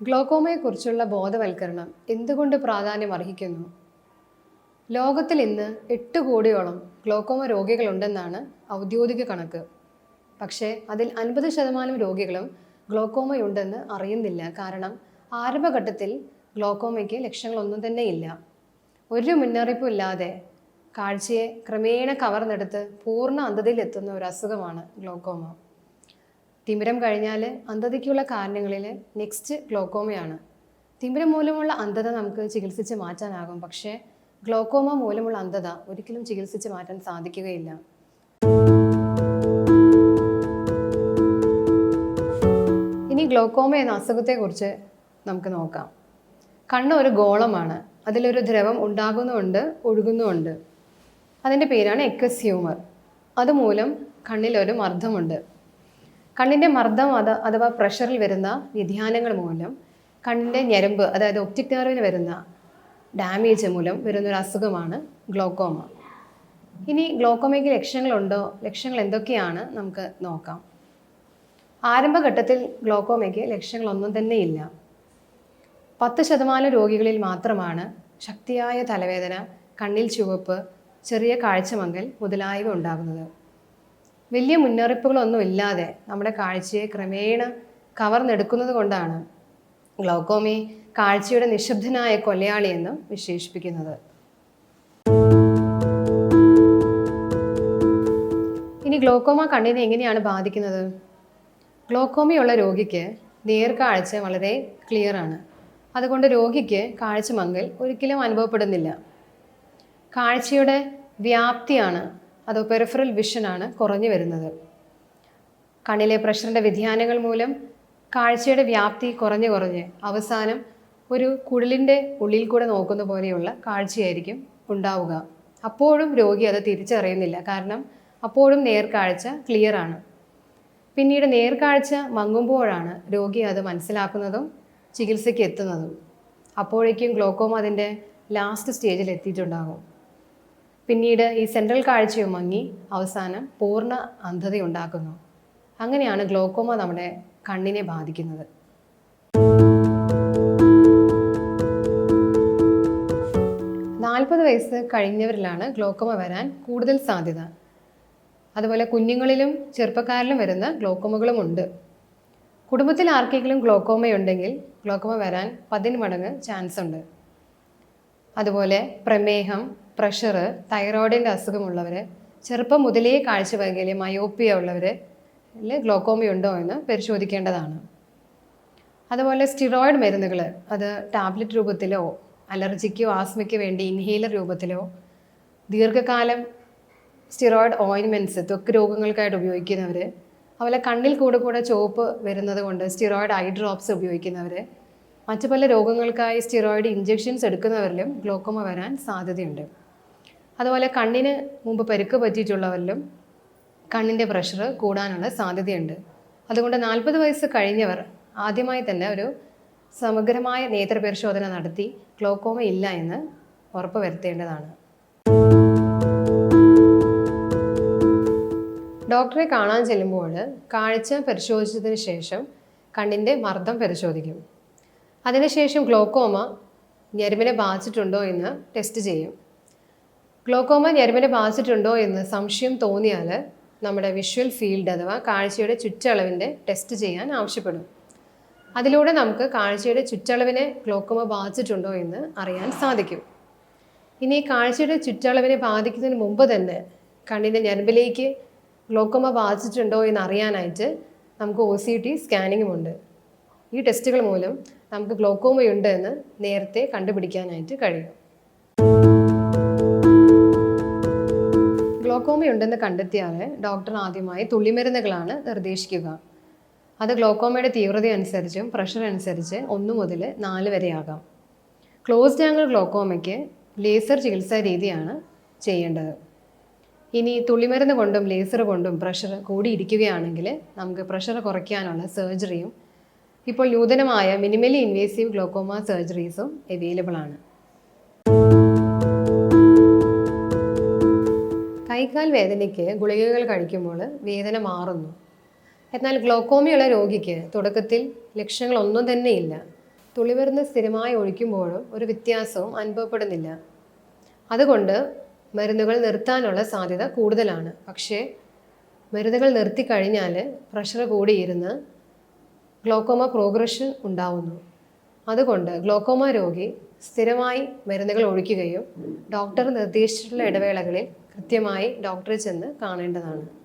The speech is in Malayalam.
ഗ്ലോക്കോമയെക്കുറിച്ചുള്ള ബോധവൽക്കരണം എന്തുകൊണ്ട് പ്രാധാന്യം അർഹിക്കുന്നു? ലോകത്തിൽ ഇന്ന് 8 കോടിയോളം ഗ്ലോക്കോമ രോഗികളുണ്ടെന്നാണ് ഔദ്യോഗിക കണക്ക്. പക്ഷേ അതിൽ 50% രോഗികളും ഗ്ലോക്കോമയുണ്ടെന്ന് അറിയുന്നില്ല. കാരണം ആരംഭഘട്ടത്തിൽ ഗ്ലോക്കോമയ്ക്ക് ലക്ഷണങ്ങളൊന്നും തന്നെ ഇല്ല. ഒരു മുന്നറിയിപ്പും ഇല്ലാതെ കാഴ്ചയെ ക്രമേണ കവർന്നെടുത്ത് പൂർണ്ണ അന്ധതയിലെത്തുന്ന ഒരു അസുഖമാണ് ഗ്ലോക്കോമ. തിമിരം കഴിഞ്ഞാൽ അന്ധതയ്ക്കുള്ള കാരണങ്ങളിൽ നെക്സ്റ്റ് ഗ്ലോക്കോമയാണ്. തിമിരം മൂലമുള്ള അന്ധത നമുക്ക് ചികിത്സിച്ച് മാറ്റാനാകും, പക്ഷേ ഗ്ലോക്കോമ മൂലമുള്ള അന്ധത ഒരിക്കലും ചികിത്സിച്ച് മാറ്റാൻ സാധിക്കുകയില്ല. ഇനി ഗ്ലോക്കോമ എന്ന അസുഖത്തെക്കുറിച്ച് നമുക്ക് നോക്കാം. കണ്ണ് ഒരു ഗോളമാണ്. അതിലൊരു ദ്രവം ഉണ്ടാകുന്നുമുണ്ട്, ഒഴുകുന്നുമുണ്ട്. അതിൻ്റെ പേരാണ് എക്വസ് ഹ്യൂമർ. അതുമൂലം കണ്ണിലൊരു മർദ്ദമുണ്ട്. കണ്ണിൻ്റെ മർദ്ദം അഥവാ പ്രഷറിൽ വരുന്ന വ്യതിയാനങ്ങൾ മൂലം കണ്ണിൻ്റെ ഞരമ്പ്, അതായത് ഒപ്റ്റിക് നെർവിന് വരുന്ന ഡാമേജ് മൂലം വരുന്നൊരു അസുഖമാണ് ഗ്ലോക്കോമ. ഇനി ഗ്ലോക്കോമയ്ക്ക് ലക്ഷണങ്ങൾ എന്തൊക്കെയാണ് നമുക്ക് നോക്കാം. ആരംഭഘട്ടത്തിൽ ഗ്ലോക്കോമയ്ക്ക് ലക്ഷണങ്ങളൊന്നും തന്നെ ഇല്ല. 10% രോഗികളിൽ മാത്രമാണ് ശക്തിയായ തലവേദന, കണ്ണിൽ ചുവപ്പ്, ചെറിയ കാഴ്ചമങ്ങൽ മുതലായവ ഉണ്ടാകുന്നത്. വലിയ മുന്നറിയിപ്പുകളൊന്നും ഇല്ലാതെ നമ്മുടെ കാഴ്ചയെ ക്രമേണ കവർന്നെടുക്കുന്നത് കൊണ്ടാണ് ഗ്ലോക്കോമയെ കാഴ്ചയുടെ നിശബ്ദനായ കൊലയാളി എന്ന് വിശേഷിപ്പിക്കുന്നത്. ഇനി ഗ്ലോക്കോമ കണ്ണിനെ എങ്ങനെയാണ് ബാധിക്കുന്നത്? ഗ്ലോക്കോമയുള്ള രോഗിക്ക് നേർക്കാഴ്ച വളരെ ക്ലിയർ ആണ്. അതുകൊണ്ട് രോഗിക്ക് കാഴ്ചമങ്ങൽ ഒരിക്കലും അനുഭവപ്പെടുന്നില്ല. കാഴ്ചയുടെ വ്യാപ്തിയാണ്, അതോ പെരിഫറൽ വിഷനാണ് കുറഞ്ഞു വരുന്നത്. കണ്ണിലെ പ്രഷറിൻ്റെ വ്യതിയാനങ്ങൾ മൂലം കാഴ്ചയുടെ വ്യാപ്തി കുറഞ്ഞ് അവസാനം ഒരു കുഴലിൻ്റെ ഉള്ളിൽ കൂടെ നോക്കുന്ന പോലെയുള്ള കാഴ്ചയായിരിക്കും ഉണ്ടാവുക. അപ്പോഴും രോഗി അത് തിരിച്ചറിയുന്നില്ല, കാരണം അപ്പോഴും നേർക്കാഴ്ച ക്ലിയർ ആണ്. പിന്നീട് നേർക്കാഴ്ച മങ്ങുമ്പോഴാണ് രോഗി അത് മനസ്സിലാക്കുന്നതും ചികിത്സയ്ക്ക് എത്തുന്നതും. അപ്പോഴേക്കും ഗ്ലോക്കോമ അതിൻ്റെ ലാസ്റ്റ് സ്റ്റേജിൽ എത്തിയിട്ടുണ്ടാകും. പിന്നീട് ഈ സെൻട്രൽ കാഴ്ചയും മങ്ങി അവസാനം പൂർണ്ണ അന്ധതയുണ്ടാക്കുന്നു. അങ്ങനെയാണ് ഗ്ലോക്കോമ നമ്മുടെ കണ്ണിനെ ബാധിക്കുന്നത്. വയസ്സ് കഴിഞ്ഞവരിലാണ് ഗ്ലോക്കോമ വരാൻ കൂടുതൽ സാധ്യത. അതുപോലെ കുഞ്ഞുങ്ങളിലും ചെറുപ്പക്കാരിലും വരുന്ന ഗ്ലോക്കോമകളും ഉണ്ട്. കുടുംബത്തിൽ ആർക്കെങ്കിലും ഗ്ലോക്കോമയുണ്ടെങ്കിൽ ഗ്ലോക്കോമ വരാൻ 10 മടങ്ങ് ചാൻസ് ഉണ്ട്. അതുപോലെ പ്രമേഹം, പ്രഷർ, തൈറോയിഡിൻ്റെ അസുഖമുള്ളവർ, ചെറുപ്പം മുതലേ കാഴ്ച വൈകല്യം, മയോപ്പിയ ഉള്ളവർ ഗ്ലോക്കോമയുണ്ടോ എന്ന് പരിശോധിക്കേണ്ടതാണ്. അതുപോലെ സ്റ്റിറോയിഡ് മരുന്നുകൾ, അത് ടാബ്ലറ്റ് രൂപത്തിലോ അലർജിക്കോ ആസ്മയ്ക്കോ വേണ്ടി ഇൻഹേലർ രൂപത്തിലോ, ദീർഘകാലം സ്റ്റിറോയിഡ് ഓയിൻമെൻറ്റ്സ് ത്വക്ക് രോഗങ്ങൾക്കായിട്ട് ഉപയോഗിക്കുന്നവർ, അതുപോലെ കണ്ണിൽ കൂടെ ചുവപ്പ് വരുന്നത് കൊണ്ട് സ്റ്റിറോയിഡ് ഐ ഡ്രോപ്സ് ഉപയോഗിക്കുന്നവർ, മറ്റു പല രോഗങ്ങൾക്കായി സ്റ്റിറോയിഡ് ഇഞ്ചെക്ഷൻസ് എടുക്കുന്നവരിലും ഗ്ലോക്കോമ വരാൻ സാധ്യതയുണ്ട്. അതുപോലെ കണ്ണിന് മുമ്പ് പരിക്ക് പറ്റിയിട്ടുള്ളവരിലും കണ്ണിൻ്റെ പ്രഷർ കൂടാനുള്ള സാധ്യതയുണ്ട്. അതുകൊണ്ട് 40 വയസ്സ് കഴിഞ്ഞവർ ആദ്യമായി തന്നെ ഒരു സമഗ്രമായ നേത്രപരിശോധന നടത്തി ഗ്ലോക്കോമ ഇല്ല എന്ന് ഉറപ്പ് വരുത്തേണ്ടതാണ്. ഡോക്ടറെ കാണാൻ ചെല്ലുമ്പോൾ കാഴ്ച പരിശോധിച്ചതിന് ശേഷം കണ്ണിൻ്റെ മർദ്ദം പരിശോധിക്കും. അതിനുശേഷം ഗ്ലോക്കോമ ഞരമ്പിനെ ബാധിച്ചിട്ടുണ്ടോ എന്ന് ടെസ്റ്റ് ചെയ്യും. ഗ്ലോക്കോമ ഞരമ്പിനെ ബാധിച്ചിട്ടുണ്ടോ എന്ന് സംശയം തോന്നിയാൽ നമ്മുടെ വിഷ്വൽ ഫീൽഡ് അഥവാ കാഴ്ചയുടെ ചുറ്റളവിൻ്റെ ടെസ്റ്റ് ചെയ്യാൻ ആവശ്യപ്പെടും. അതിലൂടെ നമുക്ക് കാഴ്ചയുടെ ചുറ്റളവിനെ ഗ്ലോക്കോമ ബാധിച്ചിട്ടുണ്ടോ എന്ന് അറിയാൻ സാധിക്കും. ഇനി കാഴ്ചയുടെ ചുറ്റളവിനെ ബാധിക്കുന്നതിന് മുമ്പ് തന്നെ കണ്ണിൻ്റെ ഞരമ്പിലേക്ക് ഗ്ലോക്കോമ ബാധിച്ചിട്ടുണ്ടോ എന്ന് അറിയാനായിട്ട് നമുക്ക് OCT സ്കാനിങ്ങുമുണ്ട്. ഈ ടെസ്റ്റുകൾ മൂലം നമുക്ക് ഗ്ലോക്കോമയുണ്ട് എന്ന് നേരത്തെ കണ്ടുപിടിക്കാനായിട്ട് കഴിയും. ഗ്ലോക്കോമയുണ്ടെന്ന് കണ്ടെത്തിയാൽ ഡോക്ടർ ആദ്യമായി തുള്ളിമരുന്നുകളാണ് നിർദ്ദേശിക്കുക. അത് ഗ്ലോക്കോമയുടെ തീവ്രത അനുസരിച്ചും പ്രഷർ അനുസരിച്ച് 1 മുതൽ 4 വരെ ആകാം. ക്ലോസ്ഡ് ആംഗിൾ ഗ്ലോക്കോമയ്ക്ക് ലേസർ ചികിത്സാ രീതിയാണ് ചെയ്യേണ്ടത്. ഇനി തുള്ളിമരുന്ന് കൊണ്ടും ലേസർ കൊണ്ടും പ്രഷർ കൂടിയിരിക്കുകയാണെങ്കിൽ നമുക്ക് പ്രഷർ കുറയ്ക്കാനുള്ള സർജറിയും ഇപ്പോൾ നൂതനമായ മിനിമലി ഇൻവേസീവ് ഗ്ലോക്കോമ സർജറീസും അവൈലബിൾ ആണ്. കൈകാൽ വേദനയ്ക്ക് ഗുളികകൾ കഴിക്കുമ്പോൾ വേദന മാറുന്നു. എന്നാൽ ഗ്ലോക്കോമയുള്ള രോഗിക്ക് തുടക്കത്തിൽ ലക്ഷണങ്ങളൊന്നും തന്നെയില്ല. തുള്ളിമരുന്ന് സ്ഥിരമായി ഒഴിക്കുമ്പോഴും ഒരു വ്യത്യാസവും അനുഭവപ്പെടുന്നില്ല. അതുകൊണ്ട് മരുന്നുകൾ നിർത്താനുള്ള സാധ്യത കൂടുതലാണ്. പക്ഷേ മരുന്നുകൾ നിർത്തിക്കഴിഞ്ഞാൽ പ്രഷർ കൂടിയിരുന്ന് ഗ്ലോക്കോമ പ്രോഗ്രഷൻ ഉണ്ടാവുന്നു. അതുകൊണ്ട് ഗ്ലോക്കോമ രോഗി സ്ഥിരമായി മരുന്നുകൾ ഒഴിക്കുകയും ഡോക്ടർ നിർദ്ദേശിച്ചിട്ടുള്ള ഇടവേളകളിൽ കൃത്യമായി ഡോക്ടറെ ചെന്ന് കാണേണ്ടതാണ്.